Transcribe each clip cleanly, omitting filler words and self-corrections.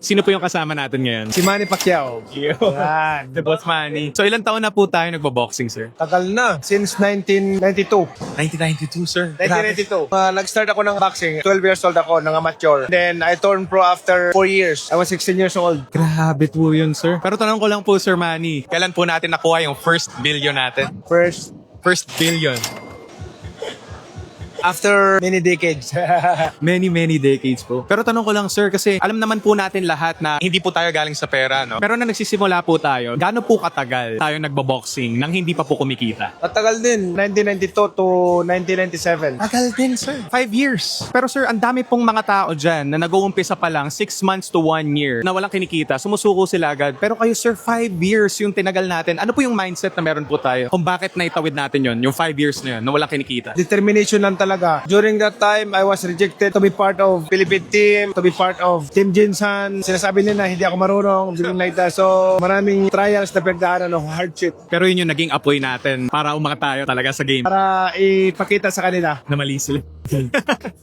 Sino po yung kasama natin ngayon? Si Manny Pacquiao. Yan, the Boss Manny. So ilang taon na po tayo nagbo-boxing, sir? Tagal na. Since 1992. 1992, sir. 1992. Nag-start ako ng boxing. 12 years old ako, ng amateur. Then I turned pro after 4 years. I was 16 years old. Grabe po yun, sir. Pero tanong ko lang po, Sir Manny, kailan po natin nakuha yung first billion natin? First billion. After many decades. Many decades po. Pero tanong ko lang, sir, kasi alam naman po natin lahat na hindi po tayo galing sa pera, no? Pero na nagsisimula po tayo, gaano po katagal tayo nagbo-boxing nang hindi pa po kumikita? Matagal din. 1992 to 1997. Tagal din, sir. 5 years. Pero sir, ang dami pong mga tao dyan na nag-uumpisa pa lang 6 months to 1 year na walang kinikita, sumusuko sila agad. Pero kayo, sir, 5 years yung tinagal natin. Ano po yung mindset na meron po tayo kung bakit naitawid natin yon, yung 5 years na yun, na walang kinikita? Determination lang talaga. During that time, I was rejected to be part of Philippine team, to be part of Team Jinsan. Sinasabi nila hindi ako marunong, something like that. So, maraming trials na pinagdaanan ng hardship Pero yun yung naging apoy natin para umangat tayo talaga sa game. para ipakita sa kanila. Na mali sila.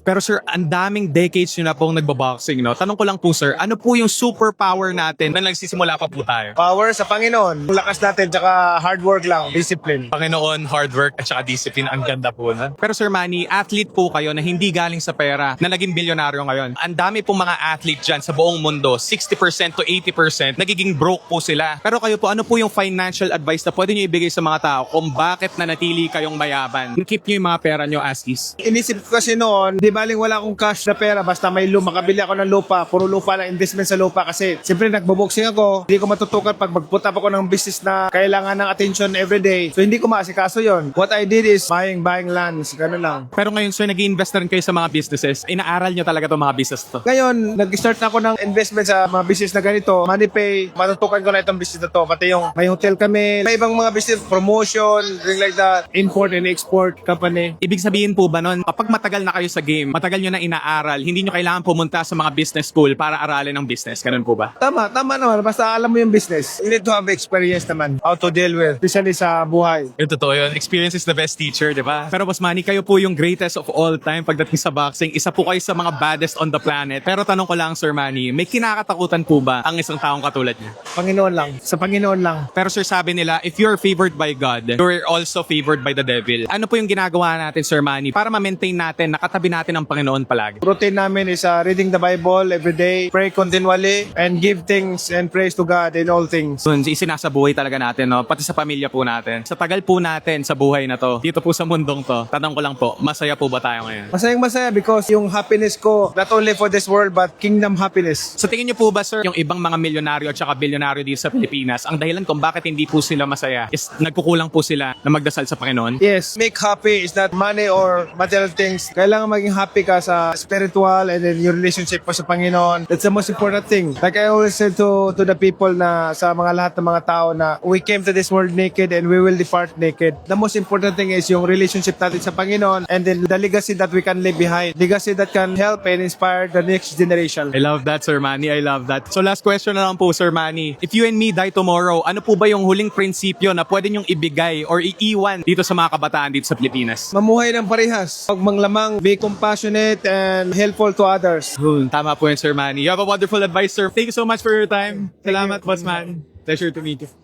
Pero sir, ang daming decades nyo na pong nagbaboxing, no? Tanong ko lang po, sir, ano po yung superpower natin na nagsisimula pa po tayo? Power sa Panginoon. Lakas natin, tsaka hard work lang, discipline. Panginoon, hard work at saka discipline, ang ganda po na. Pero Sir Manny, athlete po kayo na hindi galing sa pera na naging bilyonaryo ngayon. Ang dami pong mga athlete dyan sa buong mundo, 60% to 80%, nagiging broke po sila. Pero kayo po, ano po yung financial advice na pwede nyo ibigay sa mga tao kung bakit nanatili kayong mayaman? Keep nyo yung mga pera nyo as is. Inisip ko kasi noon, di baling wala akong cash na pera, basta may lupa, makabili ako ng lupa, puro lupa na investment sa lupa kasi siyempre nagbo-boxing ako, hindi ko matutukan pag mag-put up ako ng business na kailangan ng attention everyday. So hindi ko maasikaso yon. What I did is buying lands, gano'n lang. Pero ngayon sir, nag-i-invest na rin kayo sa mga businesses. Inaaral nyo talaga itong mga business to. Ngayon, nag-start na ako ng investment sa mga business na ganito. MoneyPay, matutukan ko na itong business na to. Pati yung may hotel kami, may ibang mga business, promotion, things like that. Import and export company. Ibig sabihin po ba nun, kapag matagal na kayo sa game, matagal nyo na inaaral, hindi nyo kailangan pumunta sa mga business school para aralin ng business. Ganun po ba? Tama naman. Basta alam mo yung business. You need to have experience naman. How to deal with, especially sa buhay. Yung totoo yun. Experience is the best teacher, di ba? Pero Boss Manny, kayo po yung greatest of all time pagdating sa boxing. Isa po kayo sa mga baddest on the planet. Pero tanong ko lang, Sir Manny, may kinakatakutan po ba ang isang taong katulad niya? Panginoon lang. Sa Panginoon lang. Pero sir, sabi nila, if you're favored by God, you're also favored by the devil. Ano po yung ginagawa natin, Sir Manny, para ma-maintain natin, nakatabi natin ang Panginoon palagi? Routine namin is reading the Bible every day, pray continually, and give thanks and praise to God in all things. Dun, isinasabuhay talaga natin, no? Pati sa pamilya po natin. Sa tagal po natin sa buhay na to, dito po sa mundong to, tanong ko lang po, masaya po ba tayo ngayon? Masaya because yung happiness ko, not only for this world, but kingdom happiness. So tingin niyo po ba, sir, yung ibang mga milyonaryo at saka bilyonaryo dito sa Pilipinas, ang dahilan kung bakit hindi po sila masaya is nagkukulang po sila na magdasal sa Panginoon? Yes, make happy is not money or material things. Kailangan maging happy ka sa spiritual and then your relationship po sa Panginoon. That's the most important thing. Like I always said to the people na sa mga lahat ng mga tao na we came to this world naked and we will depart naked. The most important thing is yung relationship natin sa Panginoon and then the legacy that we can leave behind. Legacy that can help and inspire the next generation. I love that, Sir Manny. I love that. So last question na lang po, Sir Manny. If you and me die tomorrow, ano po ba yung huling prinsipyo na pwede nyong ibigay or iiwan dito sa mga kabataan dito sa Pilipinas? Mamuhay ng parehas. Huwag manglamang, be compassionate and helpful to others. Tama po yun, Sir Manny. You have a wonderful advice, sir. Thank you so much for your time. Salamat, Boss Manny. Pleasure to meet you.